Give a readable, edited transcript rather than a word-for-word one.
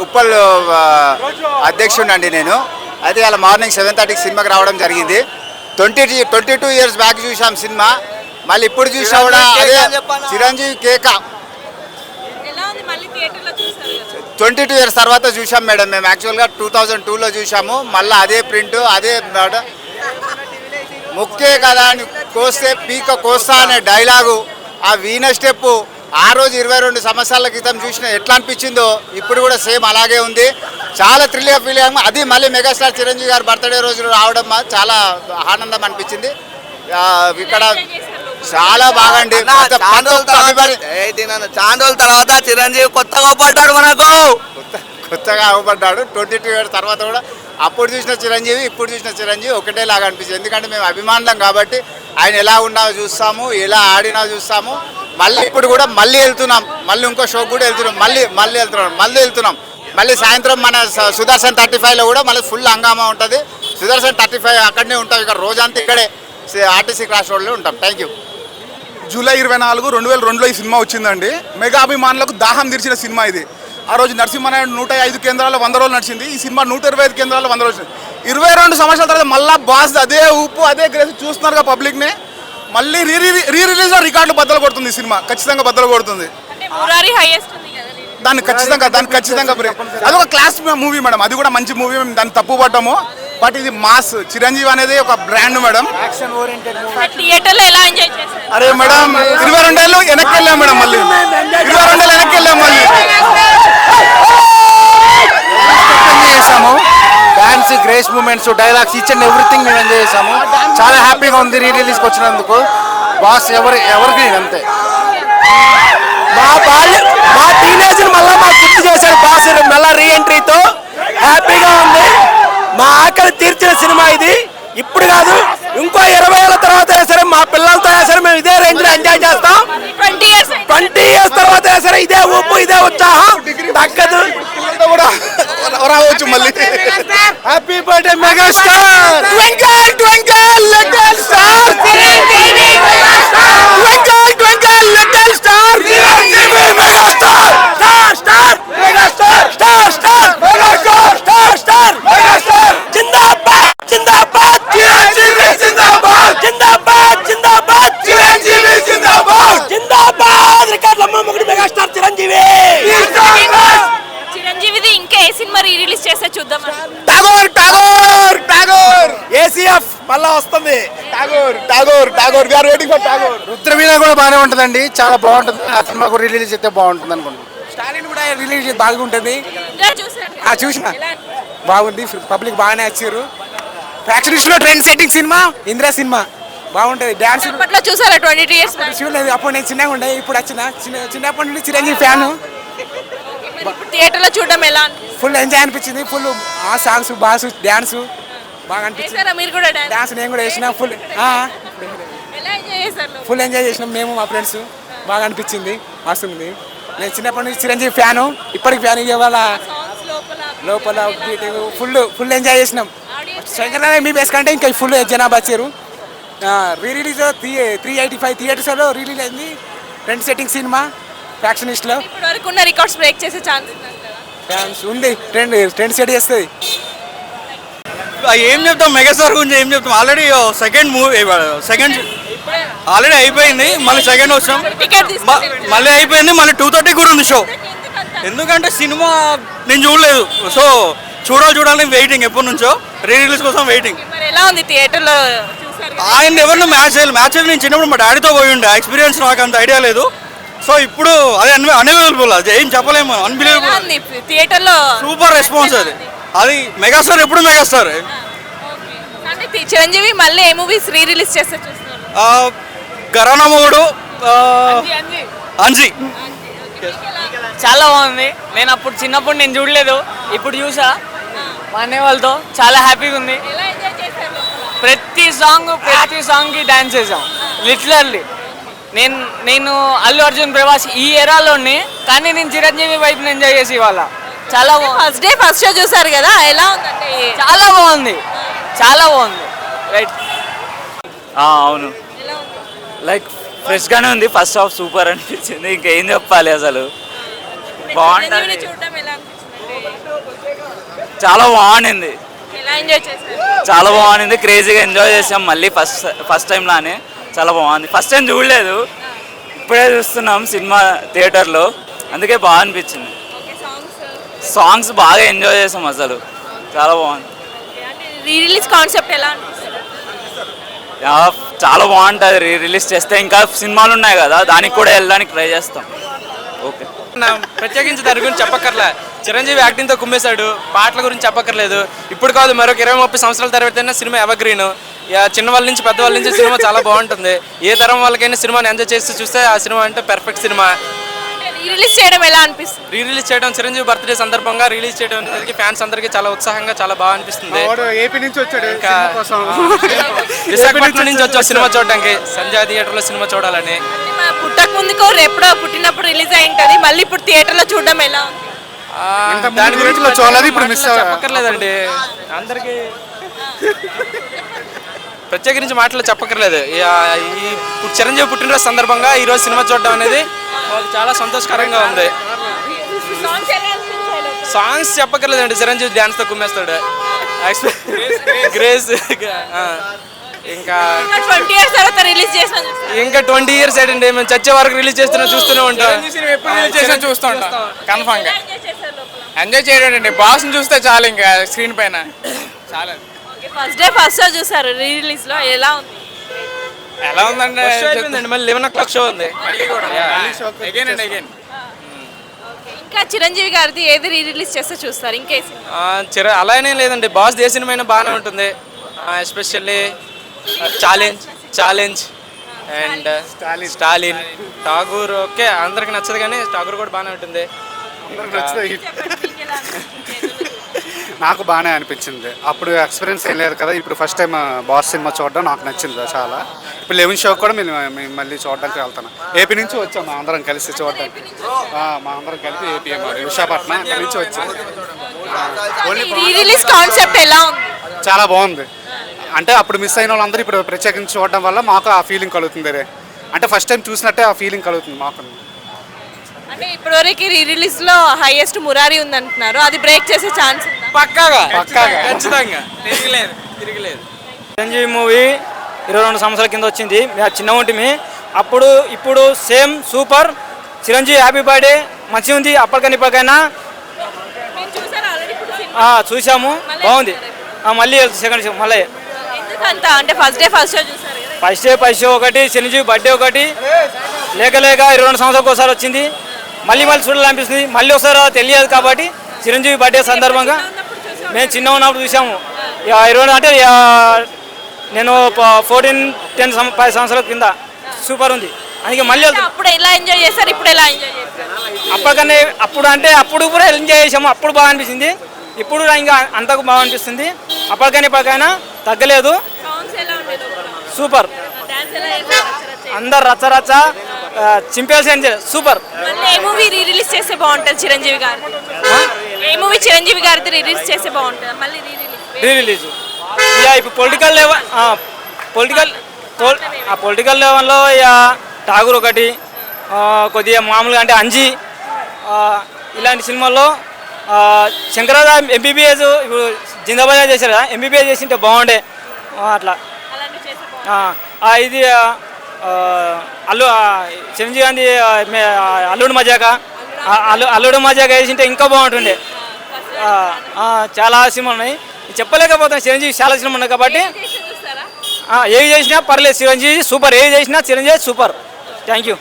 ఉప్పల్ అధ్యక్షుడు అండి నేను. అయితే ఇలా మార్నింగ్ 7:30కి సినిమాకి రావడం జరిగింది. 22 ఇయర్స్ బ్యాక్ చూసాం సినిమా. మళ్ళీ ఇప్పుడు చూసా కూడా అదే చిరంజీవి కేక. 22 ఇయర్స్ తర్వాత చూసాం మేడం. మేము యాక్చువల్గా 2002లో చూసాము. మళ్ళీ అదే ప్రింట్ అదే ముక్కే కదా అని కోస్తే పీక కోస్తా అనే డైలాగు, ఆ వీణ స్టెప్పు ఆ రోజు 22 సంవత్సరాల క్రితం చూసిన ఎట్లా అనిపించిందో ఇప్పుడు కూడా సేమ్ అలాగే ఉంది. చాలా థ్రిల్గా ఫీల్ అయ్యాము. అది మళ్ళీ మెగాస్టార్ చిరంజీవి గారు బర్త్డే రోజు రావడం చాలా ఆనందం అనిపించింది. ఇక్కడ చాలా బాగా అండి. చాలా రోజుల తర్వాత చిరంజీవి కొత్తగా పడ్డాడు, మనకు కొత్తగా అవపడ్డాడు. 22 ఇయర్స్ తర్వాత కూడా అప్పుడు చూసిన చిరంజీవి ఇప్పుడు చూసిన చిరంజీవి ఒకటే లాగా అనిపించింది. ఎందుకంటే మేము అభిమానులం కాబట్టి ఆయన ఎలా ఉన్నా చూస్తాము, ఎలా ఆడినా చూస్తాము. మళ్ళీ ఇప్పుడు కూడా మళ్ళీ వెళ్తున్నాం, మళ్ళీ ఇంకో షోకి కూడా వెళ్తున్నాం, మళ్ళీ వెళ్తున్నాం. మళ్ళీ సాయంత్రం మన సుదర్శన్ 35లో కూడా మళ్ళీ ఫుల్ హంగామా ఉంటుంది. సుదర్శన్ 35 అక్కడనే ఉంటాం. ఇక్కడ రోజంతా ఇక్కడే ఆర్టీసీ క్రాస్ రోడ్లో ఉంటాం. Thank you. జూలై 24, 2002లో ఈ సినిమా వచ్చిందండి. మెగా అభిమానులకు దాహం తీర్చిన సినిమా ఇది. ఆ రోజు నరసింహనాయుడు 105 కేంద్రాల్లో 100 రోజులు నడిచింది. ఈ సినిమా 125 కేంద్రాల్లో 100 రోజులు. 22 సంవత్సరాల తర్వాత మళ్ళీ బాస్ అదే ఉప్పు అదే గ్రేస్ చూస్తున్నారుగా పబ్లిక్ని. మళ్ళీ రీ రిలీజ్లో రికార్డులు బద్దలు కొడుతుంది ఈ సినిమా. ఖచ్చితంగా బద్దలు కొడుతుంది. దాన్ని ఖచ్చితంగా అదొక క్లాస్ మూవీ మేడం. అది కూడా మంచి మూవీ. మేము దాన్ని తప్పు పడ్డాము. బట్ ఇది మాస్. చిరంజీవి అనేది ఒక బ్రాండ్ మేడం. అరే మేడం 22 ఏళ్ళు వెనక్కి వెళ్ళాం మేడం. మళ్ళీ 22 ఏళ్ళు వెనక్కి వెళ్ళాం. మళ్ళీ చేసాము. Dance, grace movements, dialogues, each and everything మేము ఎంజాయ్ చేసాము. చాలా హ్యాపీగా ఉంది రీ రిలీజ్కి వచ్చినందుకు. బాస్ ఎవరికి అంతే. మా టీనేజ్ మళ్ళీ మాకు గుర్తు చేశారు బాస్. మళ్ళీ రీ ఎంట్రీతో హ్యాపీగా ఉంది. మా ఆకలి తీర్చిన సినిమా ఇది. ఇప్పుడు కాదు, ఇంకో 20 ఏళ్ళ తర్వాత సరే మా పిల్లలతో సరే మేము ఇదే రేంజ్ లో ఎంజాయ్ చేస్తాం. 20 ఇయర్స్ తర్వాత సరే ఇదే ఊపు ఇదే ఉత్సాహం తగ్గదు. కూడా రావచ్చు మళ్ళీ. Happy birthday megastar. Twinkle twinkle little star. Twinkle twinkle little star. Megastar. Star star megastar. Star star megastar. Star star megastar. జిందాబాద్ జిందాబాద్ చిరంజీవి జిందాబాద్. జిందాబాద్ జిందాబాద్ చిరంజీవి జిందాబాద్. జిందాబాద్ రికార్డులమ్మ మొగుడు మెగాస్టార్ చిరంజీవి. చిరంజీవిది ఇంకా ఏ సినిమా రీ రిలీజ్ చేస్తే చూద్దాం. టాగోర్ టాగోర్ టాగోర్ ఏసీఎఫ్ మళ్ళా వస్తుంది. Tagore we are waiting for Tagore. Rudraveena కూడా బాగానే ఉంటుందండి. చాలా బాగుంటుంది. ఆ సినిమాకు రిలీజ్ అయితే బాగుంటుంది అనుకుంటున్నాను. స్టాలిన్ కూడా రిలీజ్ బాగుంటుంది. చూసిన బాగుంది. పబ్లిక్ బాగానే వచ్చారు. ఫ్యాక్షనిస్ట్లో trend setting cinema Indra cinema బాగుంటుంది. డాన్స్ చూసారా 22 ఇయర్స్ చూడలేదు. అప్పుడు నేను చిన్నగా ఉండే. ఇప్పుడు చిన్నప్పటి నుండి చిరంజీవి ఫ్యాను. థియేటర్లో చూడడం ఎలా ఫుల్ ఎంజాయ్ అనిపించింది. ఫుల్ ఆ సాంగ్స్ బాస్ డ్యాన్స్ బాగా అనిపించింది. మీరు కూడా డాన్స్ నేను కూడా వేసిన. ఫుల్ ఎంజాయ్ చేసినాం మేము మా ఫ్రెండ్స్. బాగా అనిపించింది. వస్తుంది. నేను చిన్నప్పటి నుంచి చిరంజీవి ఫ్యాను. ఇప్పటికి ఫ్యాన్. ఇవాళ లోపల ఫుల్ ఎంజాయ్ చేసినాం. శంకర్ మీ బేస్ కంటే ఇంకా ఫుల్ జనాభా వచ్చారు. రీ రిలీజ్ 385 థియేటర్స్లో రిలీజ్ అయింది. ట్రెండ్ సెట్టింగ్ సినిమా ఫ్యాక్షనిస్ట్లో. రికార్డ్స్ బ్రేక్ చేసే ఛాన్స్ ఉంది. ట్రెండ్ సెట్ చేస్తుంది. ఏం చెప్తాం మెగాస్టార్ గురించి ఏం చెప్తాం. ఆల్రెడీ సెకండ్ ఆల్రెడీ అయిపోయింది. మళ్ళీ సెకండ్ వచ్చాం. మళ్ళీ అయిపోయింది. మళ్ళీ 2:30 కూడా ఉంది షో. ఎందుకంటే సినిమా నేను చూడలేదు. సో చూడాలని వెయిటింగ్. ఎప్పటి నుంచో రీ రిలీజ్ కోసం వెయిటింగ్. ఎలా ఉంది థియేటర్లో? ఆయన ఎవరిని మ్యాచ్ నేను చిన్నప్పుడు మా డాడీతో పోయి ఉండే. ఎక్స్పీరియన్స్ నాకు అంత ఐడియా లేదు. సో ఇప్పుడు అది అన్అవైలబుల్. అది ఏం చెప్పలేము. అన్బిలీవబుల్. థియేటర్లో సూపర్ రెస్పాన్స్. అది మెగాస్టార్ ఎప్పుడు మెగాస్టార్. చిరంజీవి మళ్ళీ ఏ మూవీస్ రీ రిలీజ్ చేస్తే చూస్తున్నారు? గరానా మొగుడు, అంజీ. చాలా బాగుంది. నేను అప్పుడు చిన్నప్పుడు నేను చూడలేదు. ఇప్పుడు చూసా మా అన్నయ్య వాళ్ళతో. చాలా హ్యాపీగా ఉంది. ప్రతి సాంగ్కి డాన్స్ చేసాం లిటరల్లీ. నేను అల్లు అర్జున్ ప్రభాస్ ఈ ఎరాలోని, కానీ నేను చిరంజీవి వైపుని ఎంజాయ్ చేసి ఇవాళ చాలా ఫస్ట్ షో చూసారు కదా, ఎలా ఉందంటే? చాలా బాగుంది. రైట్. అవును, లైక్ ఫ్రెష్గానే ఉంది. ఫస్ట్ హాఫ్ సూపర్ అనిపించింది. ఇంకేం చెప్పాలి అసలు. బాగుంటుంది. చూడడం ఎలా అనిపించింది? చాలా బాగుండింది, ఎలా ఎంజాయ్ చేశారు? చాలా బాగుండింది. క్రేజీగా ఎంజాయ్ చేసాం. మళ్ళీ ఫస్ట్ టైం లానే చాలా బాగుంది. ఫస్ట్ టైం చూడలేదు, ఇప్పుడే చూస్తున్నాం సినిమా థియేటర్లో, అందుకే బాగా అనిపించింది. ఓకే, సాంగ్స్ బాగా ఎంజాయ్ చేసాం, అసలు చాలా బాగుంది. అంటే రీ రిలీజ్ కాన్సెప్ట్ ఎలా అనిపిస్తుంది? చాలా బాగుంటుంది. రిలీజ్ చేస్తే ఇంకా సినిమాలు ఉన్నాయి కదా, దానికి కూడా వెళ్ళడానికి ట్రై చేస్తాం. ఓకే, ప్రత్యేకించి దాని గురించి చెప్పక్కర్లే. చిరంజీవి యాక్టింగ్తో కుమ్మేశాడు, పాటల గురించి చెప్పక్కర్లేదు. ఇప్పుడు కాదు, మరొక 20-30 సంవత్సరాల తర్వాత సినిమా ఎవర్గ్రీన్. చిన్న వాళ్ళ నుంచి పెద్దవాళ్ళ నుంచి సినిమా చాలా బాగుంటుంది. ఏ తరం వాళ్ళకైనా సినిమాని ఎంజాయ్ చేస్తూ చూస్తే ఆ సినిమా అంటే పర్ఫెక్ట్ సినిమా. రీ రిలీజ్ చేయడం ఎలా అనిపిస్తుంది? రిలీజ్ చేయడం, చిరంజీవి బర్త్డే సందర్భంగా రిలీజ్ చేయడం అందరికీ, ఫ్యాన్స్ అందరికీ చాలా ఉత్సాహంగా చాలా బాగా అనిపిస్తుంది. ఏపీ నుంచి వచ్చాడు ఇంకా విశాఖపట్నం నుంచి వచ్చాం సినిమా చూడడానికి, సంజయ్ థియేటర్లో సినిమా చూడాలని. అంటే మా పుట్టక ముందుకో ఎప్పుడో పుట్టినప్పుడు రిలీజ్ అయి ఉంటుంది, మళ్ళీ ఇప్పుడు థియేటర్లో చూడడం ఎలా ఉంది? దాని గురించి చూడాలి, ఇప్పుడు మిస్ చెప్పక్కర్లేదండి. అందరికీ ప్రత్యేకించి మాటలు చెప్పక్కర్లేదు. ఇప్పుడు చిరంజీవి పుట్టినరోజు సందర్భంగా ఈరోజు సినిమా చూడడం అనేది మాకు చాలా సంతోషకరంగా ఉంది. సాంగ్స్ ఎలా అనిపించాయి? సాంగ్స్ చెప్పక్కర్లేదండి, చిరంజీవి డ్యాన్స్తో కుమ్మేస్తాడు. గ్రేస్ ఇంకా 20 years తర్వాత రిలీజ్ చేసిన ఇంకా 20 years ఏంటండి, మేము చచ్చే వరకు రిలీజ్ చూస్తూనే ఉంటాం. చూస్తూ ఉంటాం కన్ఫామ్ గా. ఎంజాయ్ చేయడం అండి, బాస్ చూస్తే చాలు ఇంకా స్క్రీన్ పైన చాలా. ఫస్ట్ డే ఫస్ట్ షో చూసారు రీ రిలీజ్ లో, ఎలా ఉంది? ఎలా ఉందంటే అయిపోయిందండి, మళ్ళీ 11 o'clock షో ఉంది. Again and again. ఇంకా చిరంజీవి గారిది ఏది రీ రిలీజ్ చేస్తే చూస్తారు? ఇంకేసి అలానే లేదండి, బాస్ ఏ సినిమా అయినా బాగానే ఉంటుంది. Especially Challenge and Stalin, Tagore. Okay, అందరికి నచ్చదు కానీ ఠాగూర్ కూడా బాగానే ఉంటుంది. నాకు బాగానే అనిపించింది. అప్పుడు ఎక్స్పీరియన్స్ ఏం లేదు కదా, ఇప్పుడు ఫస్ట్ టైం బాస్ సినిమా చూడడం నాకు నచ్చింది చాలా. ఇప్పుడు 11 షో కూడా మేము మళ్ళీ చూడడానికి వెళ్తాను. ఏపీ నుంచి వచ్చాం మా అందరం కలిసి చూడడానికి. మా అందరం కలిపి ఏపీ విశాఖపట్నం అక్కడి నుంచి వచ్చాం. రీ రిలీజ్ కాన్సెప్ట్ ఎలా ఉంది? చాలా బాగుంది. అంటే అప్పుడు మిస్ అయిన వాళ్ళందరూ ఇప్పుడు ప్రత్యేకించి చూడడం వల్ల మాకు ఆ ఫీలింగ్ కలుగుతుంది. అంటే ఫస్ట్ టైం చూసినట్టే ఆ ఫీలింగ్ కలుగుతుంది మాకు. అంటే ఇప్పటివరకు రీ రిలీజ్ లో హైయెస్ట్ మురారి ఉంది అంటున్నారు, అది బ్రేక్ చేసే ఛాన్స్ ఉందా? పక్కాగా ఖచ్చితంగా తిరిగిలేదు. చిరంజీవి మూవీ 22 సంవత్సరాల కింద వచ్చింది, చిన్న ఉంటిమి అప్పుడు. ఇప్పుడు same super. Chiranjeevi happy birthday మంచిగా ఉంది. అప్పటికైనా ఇప్పటికైనా మీరు చూసారా ఆల్రెడీ ఇప్పుడు సినిమా? చూసాము, బాగుంది. మళ్ళీ సెకండ్ షో మళ్ళీ. ఎందుకంత అంటే ఫస్ట్ డే ఫస్ట్ షో చూసారు కదా? ఫస్ట్ షో ఒకటి, చిరంజీవి బర్త్డే ఒకటి, లేక 22 సంవత్సరాలకు ఒకసారి వచ్చింది. మళ్ళీ చూడాలనిపిస్తుంది. మళ్ళీ ఒకసారి తెలియదు కాబట్టి చిరంజీవి బర్త్డే సందర్భంగా మేము చిన్న ఉన్నప్పుడు చూసాము. 20 అంటే నేను 5 సంవత్సరాల కింద సూపర్ ఉంది. అందుకే మళ్ళీ అప్పుడు ఎలా ఎంజాయ్ చేస్తారు, ఇప్పుడు ఎలా ఎంజాయ్ చేస్తారు? అప్పటికన్నా అప్పుడు కూడా ఎంజాయ్ చేసాము, అప్పుడు బాగా అనిపించింది. ఇప్పుడు ఇంకా అంతకు బాగా అనిపిస్తుంది. అప్పటికైనా ఇప్పటికైనా తగ్గలేదు, సాంగ్స్ ఎలా ఉండేది? సూపర్. డాన్స్ ఎలా చేశారు? అందరు రచ్చ చింపేసి సూపర్. మళ్ళీ ఏ మూవీ రీ రిలీజ్ చేస్తే బాగుంటుంది చిరంజీవి గారి? ఏ మూవీ చిరంజీవి గారిది రిలీజ్ చేస్తే బాగుంటుంది? మళ్ళీ రీ రిలీజ్ ఇప్పుడు పొలిటికల్ లెవెల్లో ఠాగూర్ ఒకటి, కొద్దిగా మామూలుగా అంటే అంజీ, ఇలాంటి సినిమాల్లో శంకరాద ఎంబీబీఎస్ ఇప్పుడు జిందాబాద్ చేశారు కదా, ఎంబీబీఎస్ చేసింటే బాగుండే అట్లా. ఇది చిరంజీవి గాంధీ అల్లుడు మజాక వేసింటే ఇంకా బాగుంటుండే. చాలా సినిమాలు ఉన్నాయి, చెప్పలేకపోతున్నాను. చిరంజీవి చాలా సినిమాలు ఉన్నాయి కాబట్టి ఏవి చేసినా పర్లేదు. చిరంజీవి సూపర్, ఏవి చేసినా చిరంజీవి సూపర్. Thank you.